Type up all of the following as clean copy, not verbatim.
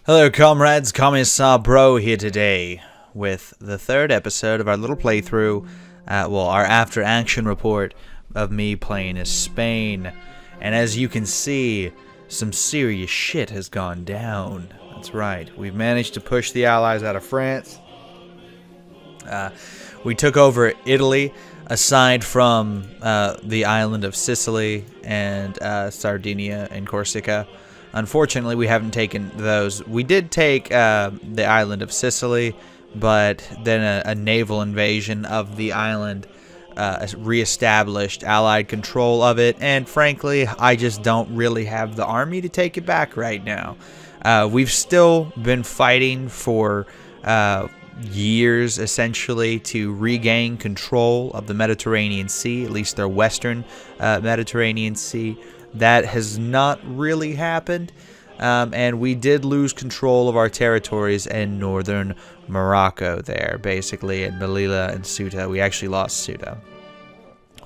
Hello comrades, Commissar Bro here today with the third episode of our little playthrough, our after action report of me playing as Spain. And as you can see, some serious shit has gone down. That's right, we've managed to push the Allies out of France. We took over Italy, aside from the island of Sicily and Sardinia and Corsica. Unfortunately, we haven't taken those. We did take the island of Sicily, but then a naval invasion of the island reestablished Allied control of it, and frankly, I just don't really have the army to take it back right now. We've still been fighting for years, essentially, to regain control of the Mediterranean Sea, at least their western Mediterranean Sea. That has not really happened, and we did lose control of our territories in northern Morocco there, basically, in Melilla and Ceuta. We actually lost Ceuta,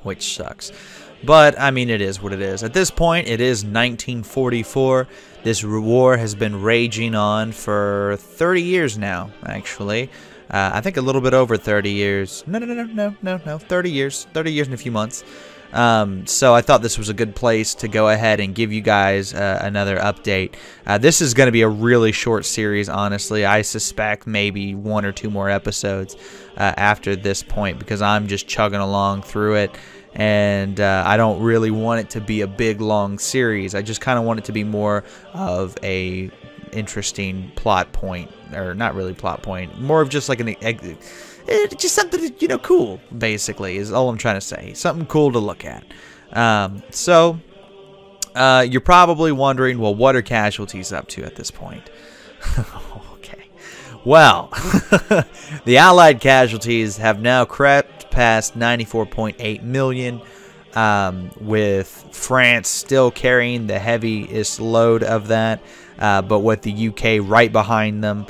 which sucks. But, I mean, it is what it is. At this point, it is 1944. This war has been raging on for 30 years now, actually. I think a little bit over 30 years. No, 30 years. 30 years and a few months. So I thought this was a good place to go ahead and give you guys another update. This is going to be a really short series, honestly. I suspect maybe 1 or 2 more episodes after this point, because I'm just chugging along through it, and I don't really want it to be a big long series. I just kind of want it to be more of a interesting plot point, or not really plot point, more of just like just something, you know, cool, basically, is all I'm trying to say. Something cool to look at. You're probably wondering, well, what are casualties up to at this point? Okay. Well, the Allied casualties have now crept past 94.8 million, with France still carrying the heaviest load of that. But with the UK right behind them.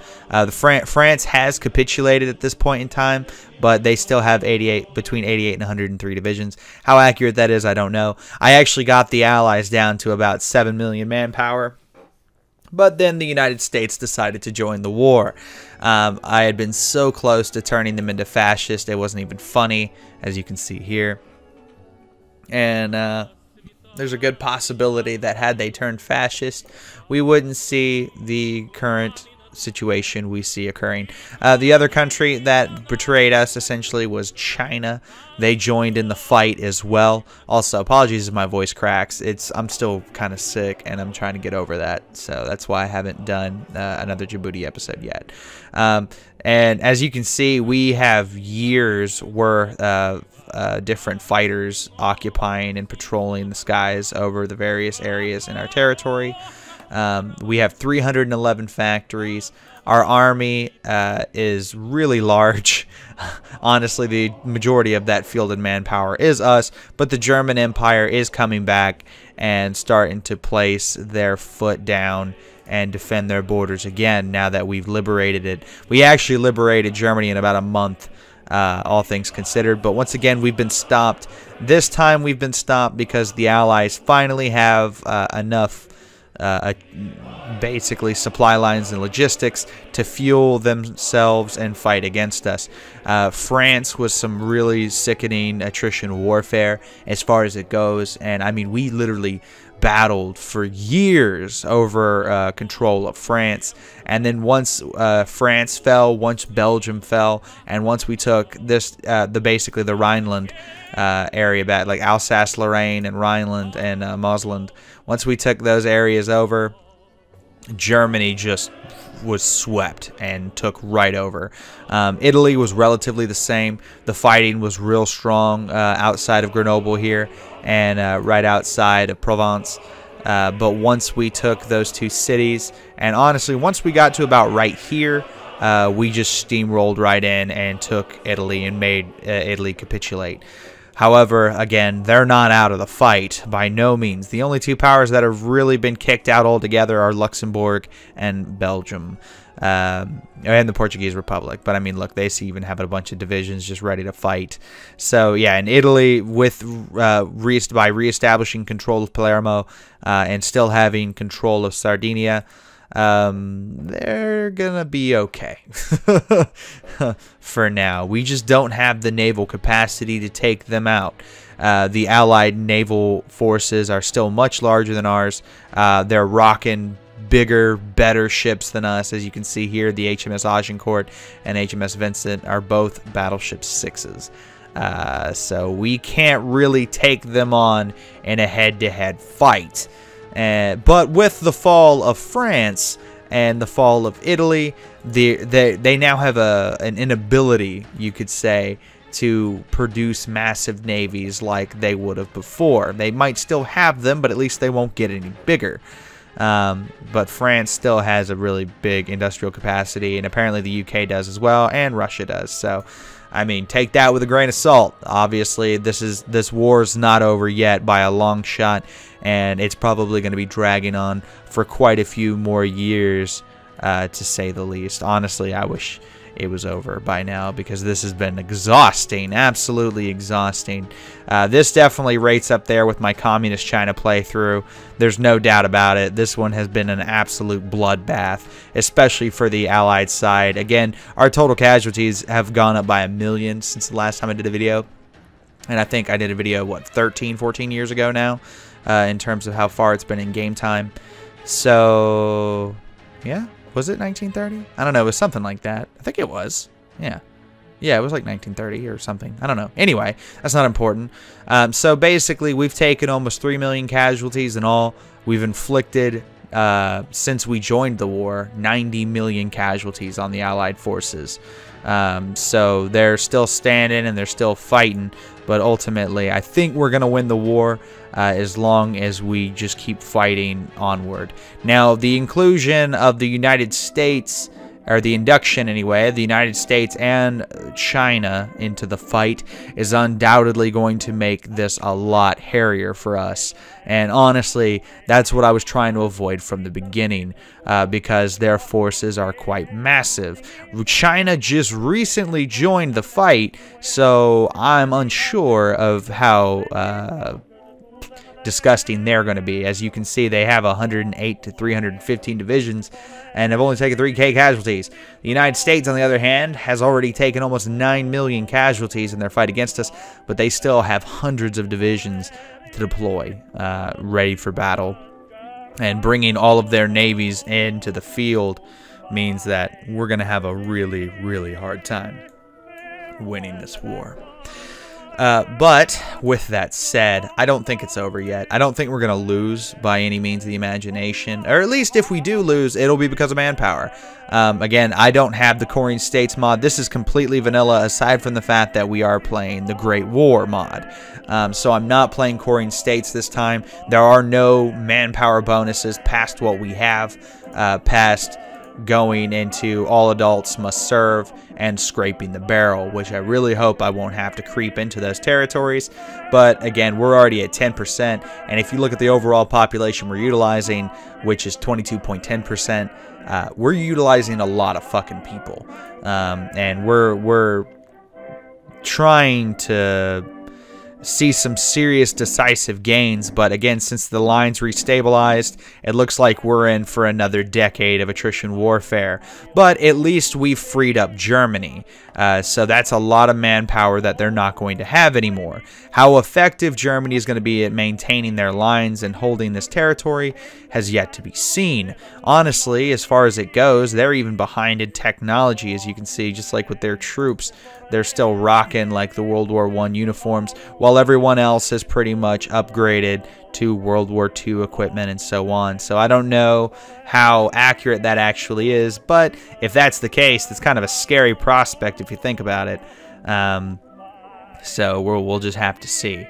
France has capitulated at this point in time, but they still have between 88 and 103 divisions. How accurate that is, I don't know. I actually got the Allies down to about 7 million manpower, but then the United States decided to join the war. I had been so close to turning them into fascist, it wasn't even funny, as you can see here. And there's a good possibility that had they turned fascist, we wouldn't see the current situation we see occurring. The other country that betrayed us essentially was China. They joined in the fight as well. Also, apologies if my voice cracks. I'm still kind of sick, and I'm trying to get over that. So that's why I haven't done another Djibouti episode yet. And as you can see, we have years worth of different fighters occupying and patrolling the skies over the various areas in our territory. We have 311 factories. Our army is really large. Honestly, the majority of that fielded manpower is us, but the German Empire is coming back and starting to place their foot down and defend their borders again now that we've liberated it. We actually liberated Germany in about a month, all things considered, but once again we've been stopped. This time we've been stopped because the Allies finally have enough basically supply lines and logistics to fuel themselves and fight against us. France was some really sickening attrition warfare as far as it goes, and I mean, we literally battled for years over control of France, and then once France fell, once Belgium fell, and once we took this basically the Rhineland area back, like Alsace-Lorraine and Rhineland and Mosland, once we took those areas over, Germany just was swept and took right over. Italy was relatively the same. The fighting was real strong outside of Grenoble here and right outside of Provence. But once we took those two cities, and honestly, once we got to about right here, we just steamrolled right in and took Italy and made Italy capitulate. However, again, they're not out of the fight by no means. The only two powers that have really been kicked out altogether are Luxembourg and Belgium, and the Portuguese Republic. But I mean, look, they even have a bunch of divisions just ready to fight. So yeah, in Italy, with by reestablishing control of Palermo and still having control of Sardinia, they're gonna be okay for now. We just don't have the naval capacity to take them out. The Allied naval forces are still much larger than ours. They're rocking bigger, better ships than us. As you can see here, the HMS Agincourt and HMS Vincent are both battleship 6s. So we can't really take them on in a head-to-head fight. But with the fall of France and the fall of Italy, they now have an inability, you could say, to produce massive navies like they would have before. They might still have them, but at least they won't get any bigger. But France still has a really big industrial capacity, and apparently the UK does as well, and Russia does. So, I mean, take that with a grain of salt. Obviously, this war's not over yet by a long shot, and it's probably going to be dragging on for quite a few more years, to say the least. Honestly, I wish it was over by now, because this has been exhausting, absolutely exhausting. This definitely rates up there with my Communist China playthrough. There's no doubt about it. This one has been an absolute bloodbath, especially for the Allied side. Again, our total casualties have gone up by 1 million since the last time I did a video. And I think I did a video, what, 13, 14 years ago now, in terms of how far it's been in game time. So, yeah. Was it 1930? I don't know. It was something like that. I think it was. Yeah. Yeah, it was like 1930 or something. I don't know. Anyway, that's not important. So basically, we've taken almost 3 million casualties in all. We've inflicted, since we joined the war, 90 million casualties on the Allied forces. So they're still standing and they're still fighting. But ultimately, I think we're going to win the war as long as we just keep fighting onward. Now, the inclusion of the United States, or the induction anyway, the United States and China into the fight is undoubtedly going to make this a lot hairier for us. And honestly, that's what I was trying to avoid from the beginning, because their forces are quite massive. China just recently joined the fight, so I'm unsure of how disgusting they're going to be. As you can see, they have 108 to 315 divisions and have only taken 3K casualties. The United States, on the other hand, has already taken almost 9 million casualties in their fight against us, but they still have hundreds of divisions to deploy, ready for battle. And bringing all of their navies into the field means that we're going to have a really, really hard time winning this war. But with that said, I don't think it's over yet. I don't think we're going to lose by any means of the imagination. Or at least if we do lose, it'll be because of manpower. Again, I don't have the Coring States mod. This is completely vanilla, aside from the fact that we are playing the Great War mod. So I'm not playing Coring States this time. There are no manpower bonuses past what we have, past going into all adults must serve and scraping the barrel, which I really hope I won't have to creep into those territories. But again, we're already at 10%, and if you look at the overall population we're utilizing, which is 22.10%, we're utilizing a lot of fucking people, and we're trying to see some serious decisive gains. But again, since the lines restabilized, it looks like we're in for another decade of attrition warfare. But at least we've freed up Germany, so that's a lot of manpower that they're not going to have anymore. How effective Germany is going to be at maintaining their lines and holding this territory has yet to be seen. Honestly, as far as it goes, they're even behind in technology. As you can see, just like with their troops, they're still rocking like the World War I uniforms, while everyone else has pretty much upgraded to World War II equipment and so on. So I don't know how accurate that actually is, but if that's the case, that's kind of a scary prospect if you think about it. So we'll just have to see.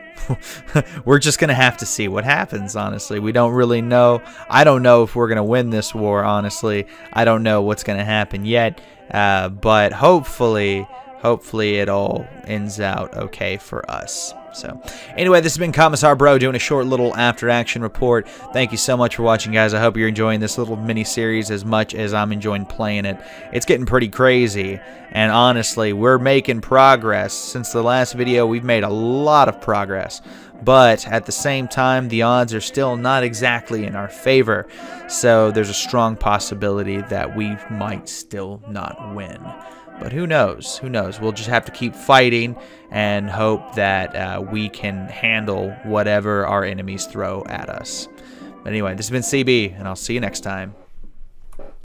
We're just going to have to see what happens, honestly. We don't really know. I don't know if we're going to win this war, honestly. I don't know what's going to happen yet, but hopefully it all ends out okay for us. So, anyway, this has been Commissar Bro doing a short little after-action report. Thank you so much for watching, guys. I hope you're enjoying this little mini-series as much as I'm enjoying playing it. It's getting pretty crazy, and honestly, we're making progress. Since the last video, we've made a lot of progress. But at the same time, the odds are still not exactly in our favor. So there's a strong possibility that we might still not win. But who knows? Who knows? We'll just have to keep fighting and hope that we can handle whatever our enemies throw at us. But anyway, this has been CB, and I'll see you next time.